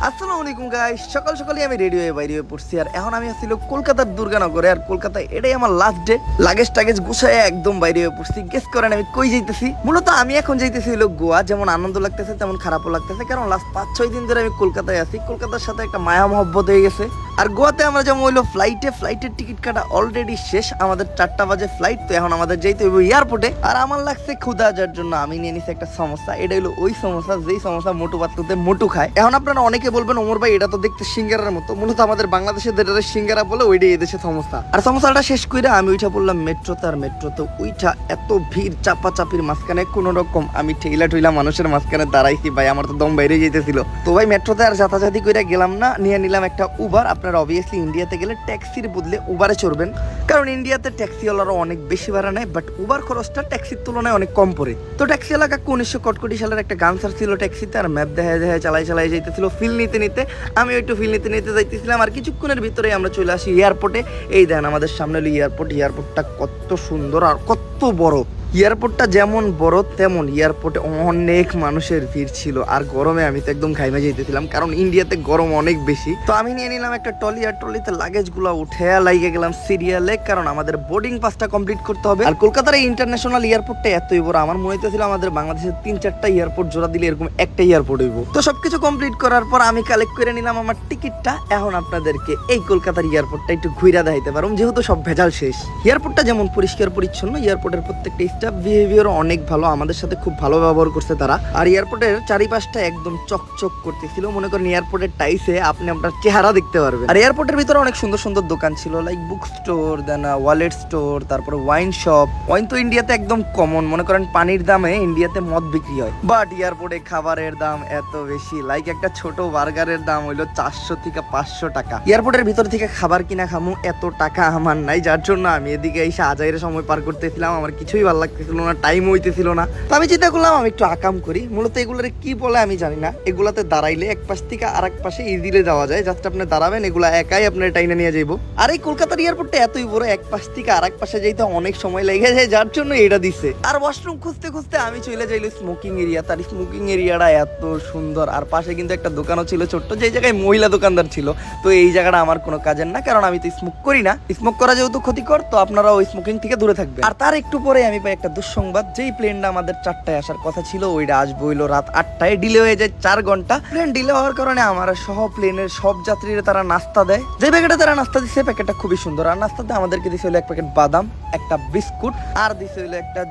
আসসালামু আলাইকুম গাইস, সকাল সকালই আমি রেডি হয়ে বাইরে পড়ছি। আর এখন আমি আসছিল কলকাতার দুর্গানগরে। আর কলকাতায় এটাই আমার লাস্ট ডে। লাগেজ টাগেজ গুছায় একদম বাইরে হয়ে পড়ছি। গেস করেন আমি কই যাইতেছি? মূলত আমি এখন যাইতেছি হলো গোয়া। যেমন আনন্দ লাগতেছে তেমন খারাপও লাগতেছে, কারণ লাস্ট 5-6 দিন ধরে আমি কলকাতায় আছি। কলকাতার সাথে একটা মায়া মহব্বত হয়ে গেছে। আর গোয়াতে আমরা যেমন হইলো ফ্লাইটের টিকিট কাটা অলরেডি শেষ। আমাদের 4টা বাজে ফ্লাইট, তো এখন আমাদের যাইতে হইব এয়ারপোর্টে। আর আমার লাগছে ক্ষুধা, যার জন্য আমি নিয়ে নিছি একটা সমোসা। এটা হলো ওই সমোসা যেই সমোসা মোটু পাতলুতে মোটু খায়। এখন আপনারা অনেকে বলবেন ওমর ভাই এটা তো দেখতে সিঙ্গারার মতো। মূলত আমাদের বাংলাদেশের যেটা সিঙ্গারা বলে ওইটাই এদেশে সমোসা। আর সমোসাটা শেষ করে আমি উঠা পড়লাম মেট্রোতে। আর মেট্রোতে উইঠা এত ভিড় চাপাচাপির মাঝখানে কোন রকম আমি ঠেলা মানুষের মাঝখানে দাঁড়াইছি। ভাই আমার তো দম বাইরে যেতেছিল। তো ভাই মেট্রোতে আর যাতাযাতি করে গেলাম না, নিয়ে নিলাম একটা উবার। আপনারা অবভিয়াসলি ইন্ডিয়াতে গেলে ট্যাক্সির বদলে উবারে চড়বেন, কারণ ইন্ডিয়াতে ট্যাক্সিওয়ালারা অনেক বেশি ভাড়া নেয়, বাট উবার খরচটা ট্যাক্সির তুলনায় অনেক কম পড়ে। তো ট্যাক্সি এলাকা 1900 সালের একটা গান স্যার ছিল ট্যাক্সিতে। আর ম্যাপ দেখা চালাই যাইতেছিল ফিল নিতে। আমি একটু ফিল নিতে যাইতেছিলাম। আর কিছুক্ষণের ভিতরেই আমরা চলে আসি এয়ারপোর্টে। এই দেন আমাদের সামনে হলো এয়ারপোর্টটা কত সুন্দর আর কত বড়। এয়ারপোর্টটা যেমন বড় তেমন এয়ারপোর্টে অনেক মানুষের ভিড় ছিল। আর গরমে আমি তো একদম ঘাইমে যেতেছিলাম, কারণ ইন্ডিয়াতে গরম অনেক বেশি। তো আমি নিয়ে নিলাম একটা ট্রলি। আর ট্রলিতে লাগেজ গুলা উঠে লাগিয়ে গেলাম সিরিয়ালে, কারণ আমাদের বোর্ডিং পাসটা কমপ্লিট করতে হবে। আর কলকাতার এই ইন্টারন্যাশনাল এয়ারপোর্টটা এতই বড়, আমার মনে হইতেছিল আমাদের বাংলাদেশের 3-4টা এয়ারপোর্ট জোড়া দিলে এরকম একটা এয়ারপোর্ট হইব। তো সবকিছু কমপ্লিট করার পর আমি কালেক্ট করে নিলাম আমার টিকিটটা। এখন আপনাদেরকে এই কলকাতার এয়ারপোর্টটা একটু ঘুরে দেখাইতে পারবো, যেহেতু সব ভেজাল শেষ। এয়ারপোর্টটা যেমন পরিষ্কার পরিচ্ছন্ন, এয়ারপোর্টের প্রত্যেকটা স্টাফ বিহেভিয়ার অনেক ভালো, আমাদের সাথে খুব ভালো ব্যবহার করছে তারা। আর এয়ারপোর্টের চারিপাশটা একদম চকচক করতেছিল। মনে করেন এয়ারপোর্টের টাইসে আপনি আপনার চেহারা দেখতে পারবেন। আর এয়ারপোর্টের ভিতরে অনেক সুন্দর সুন্দর দোকান ছিল, লাইক বুক স্টোর, দেন ওয়ালেট স্টোর, তারপরে ওয়াইন শপ। ওয়াইন তো ইন্ডিয়াতে একদম কমন, মনে করেন পানির দামে ইন্ডিয়াতে মদ বিক্রি হয়, বাট এয়ারপোর্টে খাবারের দাম এত বেশি। লাইক একটা ছোট বার্গারের দাম হইলো 400 থেকে 500 টাকা। এয়ারপোর্টের ভিতর থেকে খাবার কিনা খামু এত টাকা আমার নাই, যার জন্য আমি এদিকে এসে আজাইরে সময় পার করতেছিলাম। আমার কিছুই ভালো লাগতেছিল না, টাইম হইতেছিল না। তো আমি চিন্তা করলাম আমি একটু আকাম করি। মূলত এগুলোর কি বলে আমি জানি না। এগুলাতে দাঁড়াইলে এক পাশ থেকে আর এক পাশে ইজিলি যাওয়া যায়। জাস্ট আপনি দাঁড়াবেন, এগুলা একাই আপনার টাইনে নিয়ে যাইবো। আর এই কলকাতার এয়ারপোর্টটা এতই বড়, এক পাশ থেকে আর এক পাশে যাইতে অনেক সময় লেগে যায়, যার জন্য এটা দিছে। আর ওয়াশরুম খুঁজতে আমি চলে যাইলো স্মোকিং এরিয়া। তার স্মোকিং এরিয়াটা এত সুন্দর। আর পাশে কিন্তু একটা দোকানও ছিল ছোট্ট, যে জায়গায় মহিলা দোকানদার ছিল। তো এই জায়গাটা আমার কোনো কাজের না, কারণ আমি তো স্মোক করি না। স্মোক করা যেহেতু ক্ষতিকর, তো আপনারা ওই স্মোকিং থেকে দূরে থাকবেন। আর তার একটু পরে আমি পাই একটা দুঃসংবাদ, যেই প্লেনটা আমাদের 4টায় আসার কথা ছিল ওইটা আসবো হইলো রাত 8টায়। ডিলে হয়ে যায় 4 ঘন্টা। প্লেন ডিলে হওয়ার কারণে আমার সহ প্লেনের সব যাত্রীরা তারা নাস্তা দেয়। যে প্যাকেটে তারা নাস্তা দিচ্ছে প্যাকেটটা খুবই সুন্দর। আর নাস্তাতে আমাদেরকে দিছে হলো 1 প্যাকেট বাদাম, একটা বিস্কুট, আর দিছে হলো একটা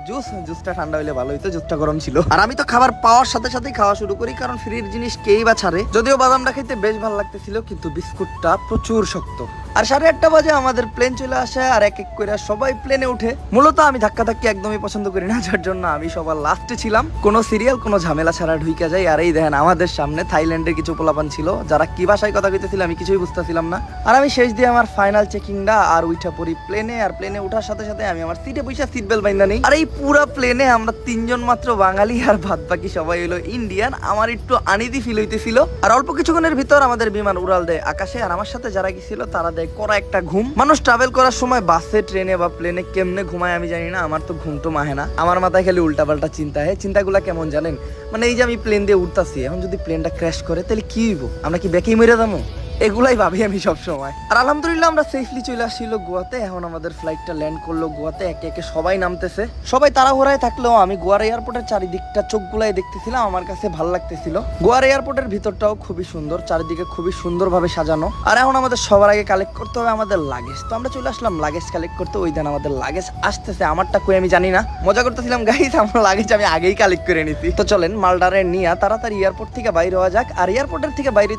জুসটা ঠান্ডা হইলে ভালো হইতো, জুসটা গরম ছিল। আর আমি তো খাবার পাওয়ার সাথে সাথেই খাওয়া শুরু করি, কারণ ফ্রির জিনিস কেই বা ছাড়ে। যদিও বাদামটা খেতে বেশ ভালো লাগতেছিল, কিন্তু বিস্কুটটা প্রচুর শক্ত। আর 8:30 বাজে আমাদের প্লেন চলে আসে। আর এক করে সবাই প্লেনে উঠে। মূলত আমি ধাক্কি একদমই পছন্দ করি না, যার জন্য আমি সবার লাস্টে ছিলাম। কোনো সিরিয়াল কোনো ঝামেলা ছাড়া ঢুইকা যাই। আর এই দেখেন আমাদের সামনে থাইল্যান্ডের কিছু পোলাপান ছিল, যারা কি ভাষায় কথা কইতেছিল আমি কিছুই বুঝতেছিলাম না। আর আমি শেষ দিয়ে আমার ফাইনাল চেকিংটা আর উঠা পড়ি প্লেনে। আর প্লেনে উঠার সাথে সাথে আমি আমার সিটে বসে সিট বেল্ট বাইন্ধা নেই। আর এই পুরো প্লেনে আমরা 3 জন মাত্র বাঙালি, আর বাদ বাকি সবাই হলো ইন্ডিয়ান। আমার একটু আনইজি ফিল হইতেছিল। আর অল্প কিছুক্ষণের ভিতর আমাদের বিমান উড়াল দেয় আকাশে। আর আমার সাথে যারা গেছিল তারা দেয় করা একটা ঘুম। মানুষ ট্রাভেল করার সময় বাসে, ট্রেনে বা প্লেনে কেমনে ঘুমায় আমি জানি না, আমার তো ঘুম তো মাহে না। আমার মাথায় খালি উল্টাপাল্টা চিন্তা হয়। চিন্তাগুলা কেমন জানেন? মানে এই যে আমি প্লেন দিয়ে উঠতাছি, এখন যদি প্লেনটা ক্র্যাশ করে তাহলে কি হইব? আমরা কি বেঁকেই মরে যাবো? এগুলাই ভাবি আমি সব সময়। আর আলহামদুলিল্লাহ আমরা সেফলি চলে আসছিল গোয়াতে। এখন আমাদের ফ্লাইটটা ল্যান্ড করলো গোয়াতে। একে সবাই নামতেছে। সবাই তাড়াহুড়ায় থাকলেও আমি গোয়ার এয়ারপোর্টের চারিদিকটা চোখগুলাই দেখতেছিলাম, আমার কাছে ভালো লাগতেছিল। গোয়ার এয়ারপোর্টের ভিতরটাও খুবই সুন্দর, চারিদিকে খুবই সুন্দরভাবে সাজানো। আর এখন আমাদের সবার আগে কালেক্ট করতে হবে আমাদের লাগেজ। তো আমরা চলে আসলাম লাগেজ কালেক্ট করতে। ওই দিন আমাদের লাগেজ আসতেছে, আমারটা কই আমি জানি না। মজা করতেছিলাম গাইস, আমার লাগেজ আমি আগেই কালেক্ট করে নিছি। তো চলেন মালদারে নিয়ে তাড়াতাড়ি এয়ারপোর্ট থেকে বাইরে হওয়া যাক। আর এয়ারপোর্টের থেকে বাইরে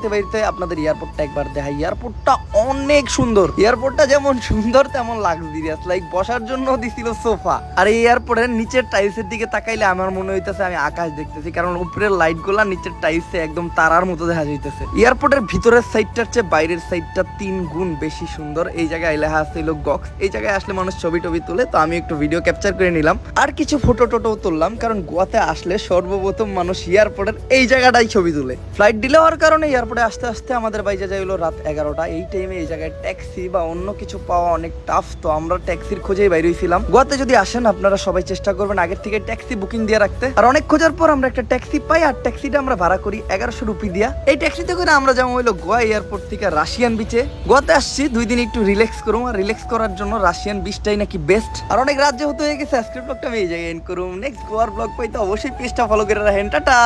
আপনাদের এয়ারপোর্টটা একবার দেখাই। এয়ারপোর্টটা অনেক সুন্দর। এয়ারপোর্টটা যেমন সুন্দর তেমন লাক্সারিয়াস, লাইক বসার জন্য দিছিল সোফা। আর এই এয়ারপোর্টের নিচের টাইলসের দিকে তাকাইলে আমার মনে হইতেছে আমি আকাশ দেখতেছি, কারণ উপরের লাইট গুলা নিচের টাইলসে একদম তারার মতো দেখা যাইতেছে। এয়ারপোর্টের ভিতরের সাইডটার চেয়ে বাইরের সাইডটা 3 গুণ বেশি সুন্দর। এই জায়গায় লেখা আছে গক্স। এই জায়গায় আসলে মানুষ ছবি টবি তুলে, তো আমি একটু ভিডিও ক্যাপচার করে নিলাম। আর কিছু ফটো টোটো তুললাম, কারণ গোয়াতে আসলে সর্বপ্রথম মানুষ এয়ারপোর্টের এই জায়গাটাই ছবি তুলে। ফ্লাইট ডিলে হওয়ার কারণে এয়ারপোর্টে আসতে আসতে আমাদের বাইরে যায় হলো রাত 11টা। এই টাইমে এই জায়গায় ট্যাক্সি বা অন্য কিছু পাওয়া অনেক টাফ, তো আমরা ট্যাক্সির খোঁজেই বাইরে হয়েছিলাম। গোয়াতে যদি আসেন আপনারা সবাই চেষ্টা করবেন আগের থেকে ট্যাক্সি বুকিং দিয়ে রাখতে। আর অনেক খোঁজার পর আমরা একটা ট্যাক্সি পাই, আর ট্যাক্সিটা আমরা ভাড়া করি 1100 রুপি দিয়া। এই ট্যাক্সিতে করে আমরা যেমন হইলো গোয়া এয়ারপোর্ট থেকে রাশিয়ান বিচে। গোয়াতে আসছি 2 দিন একটু রিল্যাক্স করুম, আর রিল্যাক্স করার জন্য রাশিয়ান বিচটাই নাকি বেস্ট। আর অনেক রাত যেহেতু হয়ে গেছে, আজকের ব্লগটা আমি এই জায়গায় এন্ড করুম। নেক্সট গোয়ার ব্লগ পাইতে অবশ্যই পেজটা ফলো করে রাখেন। টাটা।